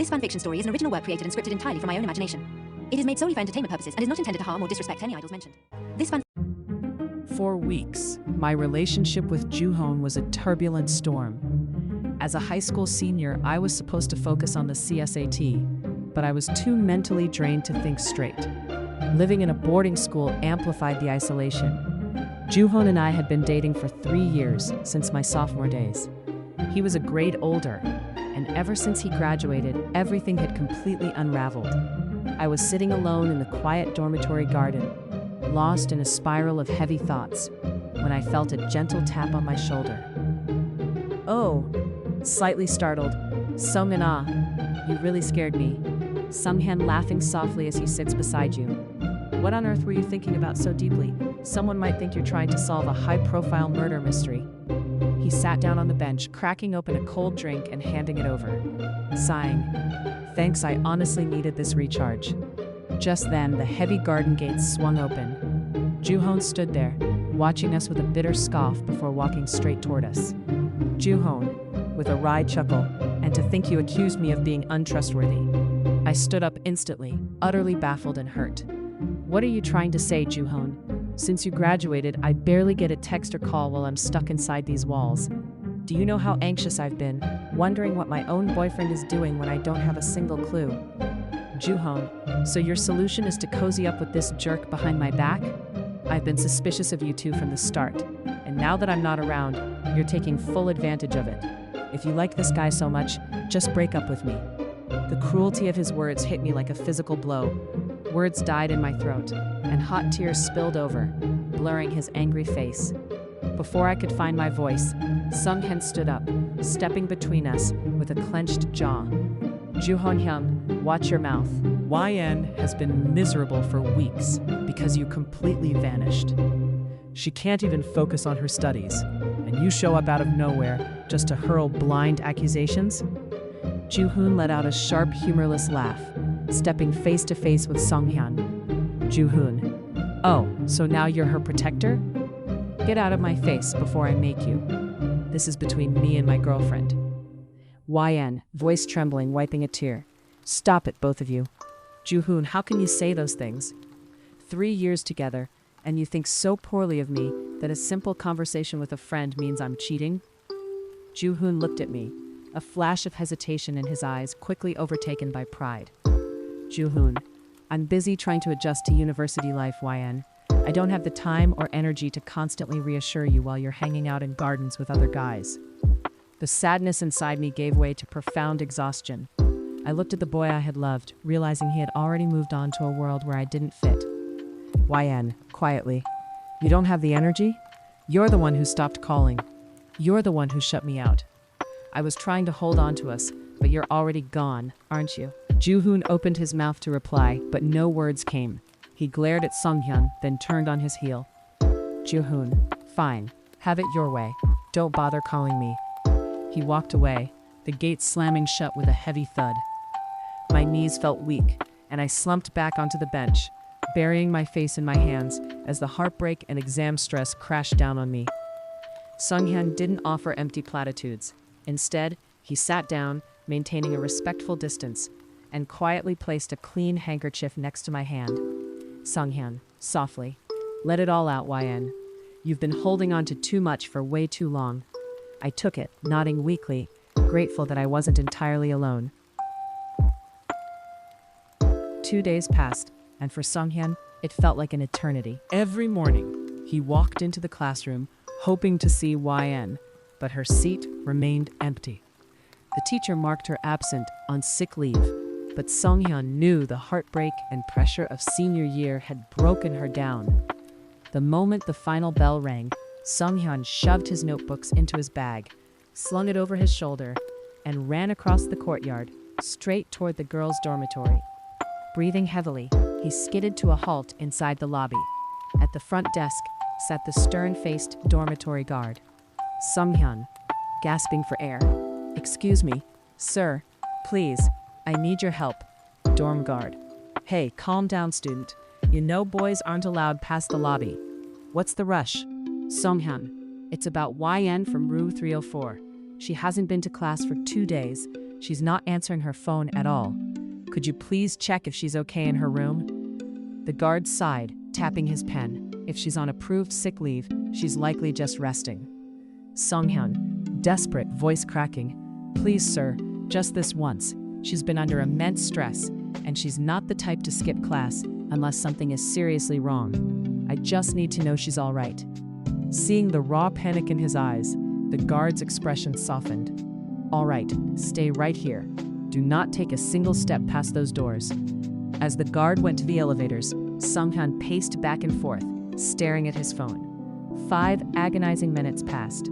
This fanfiction story is an original work created and scripted entirely from my own imagination. It is made solely for entertainment purposes and is not intended to harm or disrespect any idols mentioned. For weeks, my relationship with Juhoon was a turbulent storm. As a high school senior, I was supposed to focus on the CSAT, but I was too mentally drained to think straight. Living in a boarding school amplified the isolation. Juhoon and I had been dating for 3 years, since my sophomore days. He was a grade older, and ever since he graduated, everything had completely unraveled. I was sitting alone in the quiet dormitory garden, lost in a spiral of heavy thoughts, when I felt a gentle tap on my shoulder. "Oh," slightly startled, "Seonghyeon, you really scared me." Seonghyeon laughing softly as he sits beside you. "What on earth were you thinking about so deeply? Someone might think you're trying to solve a high-profile murder mystery." He sat down on the bench, cracking open a cold drink and handing it over, sighing, "Thanks, I honestly needed this recharge." Just then, the heavy garden gates swung open. Juhoon stood there, watching us with a bitter scoff before walking straight toward us. "Juhoon," with a wry chuckle, "and to think you accused me of being untrustworthy." I stood up instantly, utterly baffled and hurt. "What are you trying to say, Juhoon? Since you graduated, I barely get a text or call while I'm stuck inside these walls. Do you know how anxious I've been, wondering what my own boyfriend is doing when I don't have a single clue?" "Juhoon, so your solution is to cozy up with this jerk behind my back? I've been suspicious of you two from the start, and now that I'm not around, you're taking full advantage of it. If you like this guy so much, just break up with me." The cruelty of his words hit me like a physical blow. Words died in my throat, and hot tears spilled over, blurring his angry face. Before I could find my voice, Seonghyeon stood up, stepping between us with a clenched jaw. "Juhoon, watch your mouth. YN has been miserable for weeks because you completely vanished. She can't even focus on her studies, and you show up out of nowhere just to hurl blind accusations." Juhoon let out a sharp, humorless laugh, stepping face to face with Seonghyeon. "Juhoon, oh, so now you're her protector? Get out of my face before I make you. This is between me and my girlfriend." YN, voice trembling, wiping a tear. "Stop it, both of you. Juhoon, how can you say those things? 3 years together, and you think so poorly of me that a simple conversation with a friend means I'm cheating?" Juhoon looked at me, a flash of hesitation in his eyes, quickly overtaken by pride. "Juhoon, I'm busy trying to adjust to university life, YN. I don't have the time or energy to constantly reassure you while you're hanging out in gardens with other guys." The sadness inside me gave way to profound exhaustion. I looked at the boy I had loved, realizing he had already moved on to a world where I didn't fit. "YN, quietly, you don't have the energy? You're the one who stopped calling. You're the one who shut me out. I was trying to hold on to us, but you're already gone, aren't you?" Juhoon opened his mouth to reply, but no words came. He glared at Seonghyeon, then turned on his heel. "Juhoon, fine. Have it your way. Don't bother calling me." He walked away, the gate slamming shut with a heavy thud. My knees felt weak, and I slumped back onto the bench, burying my face in my hands as the heartbreak and exam stress crashed down on me. Seonghyeon didn't offer empty platitudes. Instead, he sat down, maintaining a respectful distance, and quietly placed a clean handkerchief next to my hand. "Seonghyeon, softly. Let it all out, YN. You've been holding on to too much for way too long." I took it, nodding weakly, grateful that I wasn't entirely alone. 2 days passed, and for Seonghyeon, it felt like an eternity. Every morning, he walked into the classroom, hoping to see YN, but her seat remained empty. The teacher marked her absent on sick leave, but Seonghyeon knew the heartbreak and pressure of senior year had broken her down. The moment the final bell rang, Seonghyeon shoved his notebooks into his bag, slung it over his shoulder, and ran across the courtyard, straight toward the girls' dormitory. Breathing heavily, he skidded to a halt inside the lobby. At the front desk sat the stern-faced dormitory guard. Seonghyeon, gasping for air. "Excuse me, sir, please, I need your help." Dorm guard. "Hey, calm down, student. You know boys aren't allowed past the lobby. What's the rush?" Seonghyeon, "It's about YN from room 304. She hasn't been to class for 2 days. She's not answering her phone at all. Could you please check if she's okay in her room? The guard sighed, tapping his pen. If she's on approved sick leave, she's likely just resting. Seonghyeon, desperate, voice cracking. Please, sir, just this once. She's been under immense stress, and she's not the type to skip class unless something is seriously wrong. I just need to know she's all right. Seeing the raw panic in his eyes, the guard's expression softened. All right, stay right here. Do not take a single step past those doors. As the guard went to the elevators, Seonghyeon paced back and forth, staring at his phone. 5 agonizing minutes passed.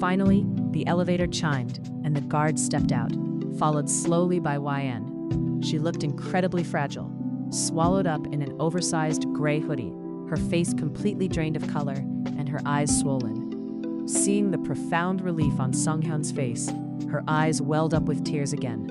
Finally, the elevator chimed, and the guard stepped out, followed slowly by YN. She looked incredibly fragile, swallowed up in an oversized gray hoodie, her face completely drained of color, and her eyes swollen. Seeing the profound relief on Seonghyeon's face, her eyes welled up with tears again.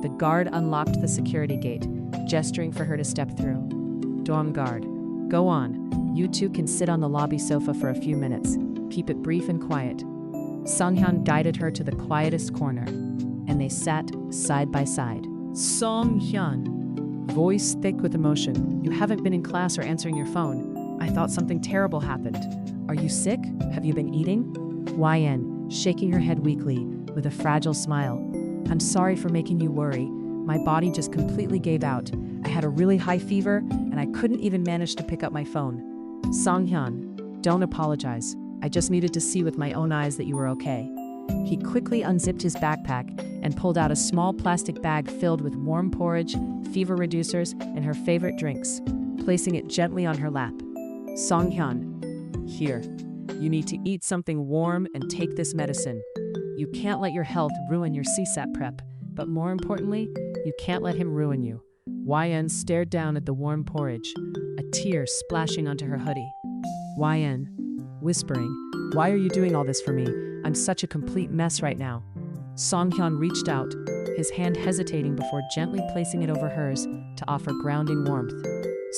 The guard unlocked the security gate, gesturing for her to step through. Dorm guard, go on. You two can sit on the lobby sofa for a few minutes. Keep it brief and quiet. Seonghyeon guided her to the quietest corner, and they sat side by side. Seonghyeon, voice thick with emotion. You haven't been in class or answering your phone. I thought something terrible happened. Are you sick? Have you been eating? YN, shaking her head weakly, with a fragile smile. I'm sorry for making you worry. My body just completely gave out. I had a really high fever, and I couldn't even manage to pick up my phone. Seonghyeon, don't apologize. I just needed to see with my own eyes that you were okay. He quickly unzipped his backpack and pulled out a small plastic bag filled with warm porridge, fever reducers, and her favorite drinks, placing it gently on her lap. Seonghyeon, here. You need to eat something warm and take this medicine. You can't let your health ruin your CSAT prep, but more importantly, you can't let him ruin you. YN stared down at the warm porridge, a tear splashing onto her hoodie. YN, whispering, why are you doing all this for me? I'm such a complete mess right now. Seonghyeon reached out, his hand hesitating before gently placing it over hers to offer grounding warmth.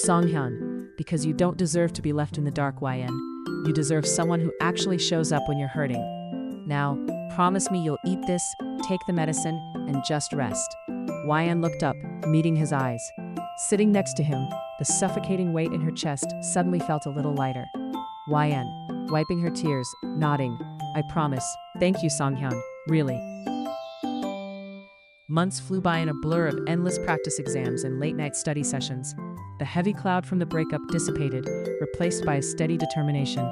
Seonghyeon, because you don't deserve to be left in the dark, YN. You deserve someone who actually shows up when you're hurting. Now, promise me you'll eat this, take the medicine, and just rest. YN looked up, meeting his eyes. Sitting next to him, the suffocating weight in her chest suddenly felt a little lighter. YN, wiping her tears, nodding. I promise. Thank you, Seonghyeon. Really. Months flew by in a blur of endless practice exams and late-night study sessions. The heavy cloud from the breakup dissipated, replaced by a steady determination.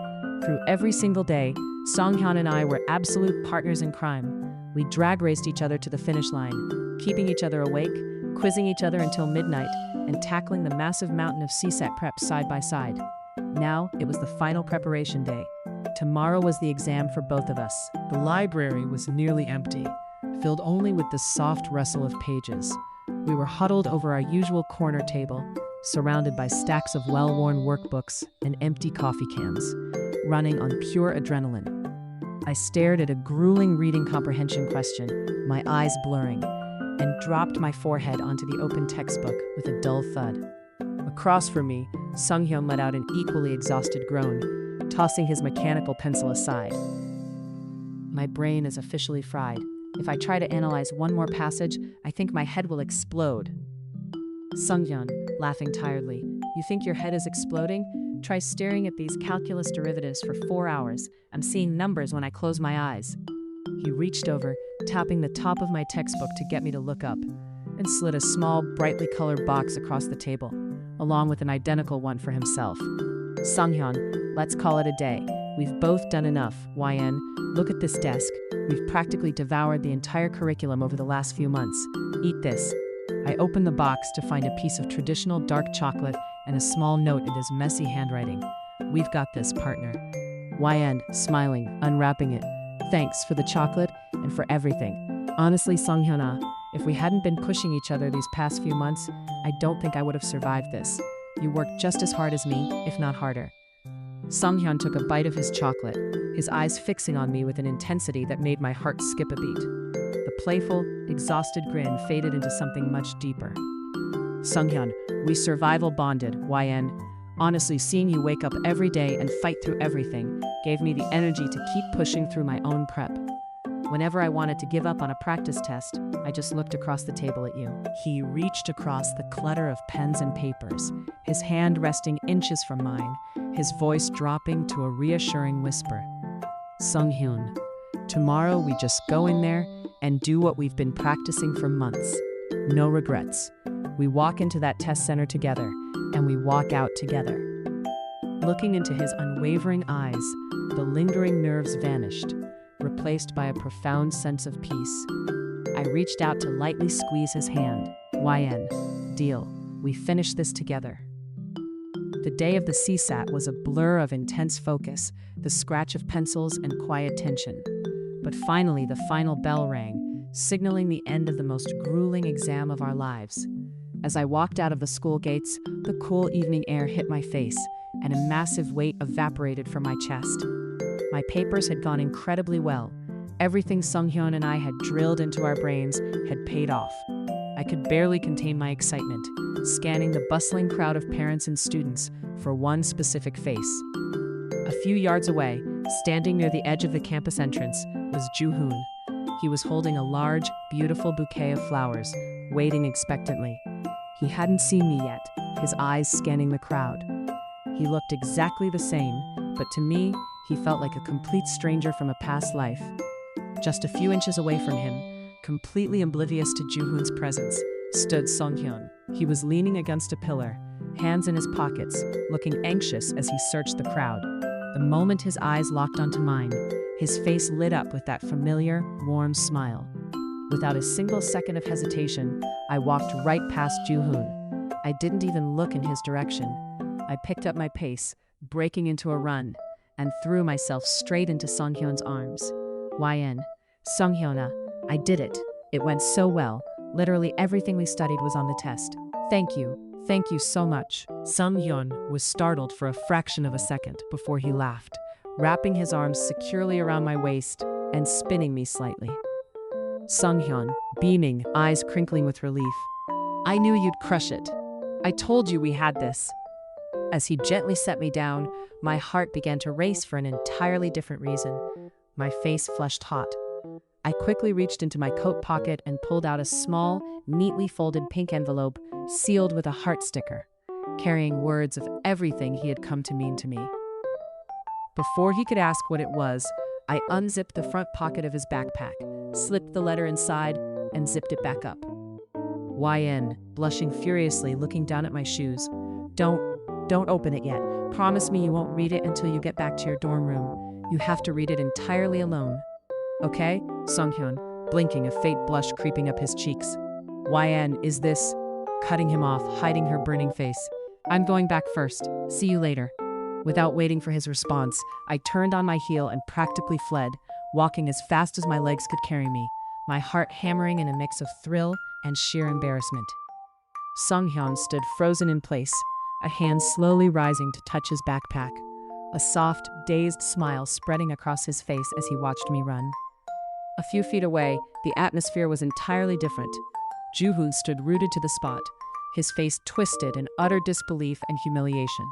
Through every single day, Seonghyeon and I were absolute partners in crime. We drag raced each other to the finish line, keeping each other awake, quizzing each other until midnight, and tackling the massive mountain of CSAT prep side by side. Now, it was the final preparation day. Tomorrow was the exam for both of us. The library was nearly empty, filled only with the soft rustle of pages. We were huddled over our usual corner table, surrounded by stacks of well-worn workbooks and empty coffee cans, running on pure adrenaline. I stared at a grueling reading comprehension question, my eyes blurring, and dropped my forehead onto the open textbook with a dull thud. Across from me, Seonghyeon let out an equally exhausted groan, tossing his mechanical pencil aside. My brain is officially fried. If I try to analyze one more passage, I think my head will explode. Seonghyeon, laughing tiredly, you think your head is exploding? Try staring at these calculus derivatives for 4 hours. I'm seeing numbers when I close my eyes. He reached over, tapping the top of my textbook to get me to look up, and slid a small, brightly colored box across the table, along with an identical one for himself. Seonghyeon, let's call it a day. We've both done enough. YN, look at this desk. We've practically devoured the entire curriculum over the last few months. Eat this. I opened the box to find a piece of traditional dark chocolate and a small note in his messy handwriting. We've got this, partner. YN, smiling, unwrapping it. Thanks for the chocolate and for everything. Honestly, Seonghyeon, if we hadn't been pushing each other these past few months, I don't think I would have survived this. You worked just as hard as me, if not harder. Seonghyeon took a bite of his chocolate, his eyes fixing on me with an intensity that made my heart skip a beat. The playful, exhausted grin faded into something much deeper. Seonghyeon, we survival bonded, YN. Honestly, seeing you wake up every day and fight through everything gave me the energy to keep pushing through my own prep. Whenever I wanted to give up on a practice test, I just looked across the table at you." He reached across the clutter of pens and papers, his hand resting inches from mine, his voice dropping to a reassuring whisper. "Seonghyeon, tomorrow we just go in there and do what we've been practicing for months. No regrets. We walk into that test center together, and we walk out together." Looking into his unwavering eyes, the lingering nerves vanished, replaced by a profound sense of peace. I reached out to lightly squeeze his hand. "YN, deal. We finish this together." The day of the CSAT was a blur of intense focus, the scratch of pencils and quiet tension. But finally, the final bell rang, signaling the end of the most grueling exam of our lives. As I walked out of the school gates, the cool evening air hit my face, and a massive weight evaporated from my chest. My papers had gone incredibly well. Everything Seonghyeon and I had drilled into our brains had paid off. I could barely contain my excitement, scanning the bustling crowd of parents and students for one specific face. A few yards away, standing near the edge of the campus entrance, was Juhoon. He was holding a large, beautiful bouquet of flowers, waiting expectantly. He hadn't seen me yet, his eyes scanning the crowd. He looked exactly the same, but to me, he felt like a complete stranger from a past life. Just a few inches away from him, completely oblivious to Juhoon's presence, stood Seonghyeon. He was leaning against a pillar, hands in his pockets, looking anxious as he searched the crowd. The moment his eyes locked onto mine, his face lit up with that familiar, warm smile. Without a single second of hesitation, I walked right past Juhoon. I didn't even look in his direction. I picked up my pace, breaking into a run, and threw myself straight into Seonghyeon's arms. "YN, Seonghyeon, I did it. It went so well. Literally everything we studied was on the test. Thank you. Thank you so much." Seonghyeon was startled for a fraction of a second before he laughed, wrapping his arms securely around my waist and spinning me slightly. Seonghyeon, beaming, eyes crinkling with relief. "I knew you'd crush it. I told you we had this." As he gently set me down, my heart began to race for an entirely different reason. My face flushed hot. I quickly reached into my coat pocket and pulled out a small, neatly folded pink envelope sealed with a heart sticker, carrying words of everything he had come to mean to me. Before he could ask what it was, I unzipped the front pocket of his backpack, slipped the letter inside, and zipped it back up. YN, blushing furiously, looking down at my shoes. Don't open it yet. Promise me you won't read it until you get back to your dorm room. You have to read it entirely alone. Okay? Seonghyeon, blinking, a faint blush creeping up his cheeks. YN, is this? Cutting him off, hiding her burning face. "I'm going back first. See you later." Without waiting for his response, I turned on my heel and practically fled, walking as fast as my legs could carry me, my heart hammering in a mix of thrill and sheer embarrassment. Seonghyeon stood frozen in place, a hand slowly rising to touch his backpack, a soft, dazed smile spreading across his face as he watched me run. A few feet away, the atmosphere was entirely different. Juhoon stood rooted to the spot, his face twisted in utter disbelief and humiliation.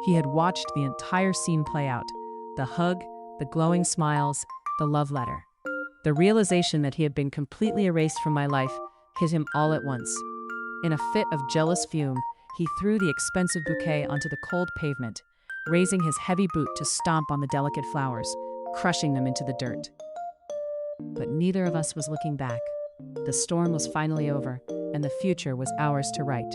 He had watched the entire scene play out, the hug, the glowing smiles, the love letter. The realization that he had been completely erased from my life hit him all at once. In a fit of jealous fume, he threw the expensive bouquet onto the cold pavement, raising his heavy boot to stomp on the delicate flowers, crushing them into the dirt. But neither of us was looking back. The storm was finally over, and the future was ours to write.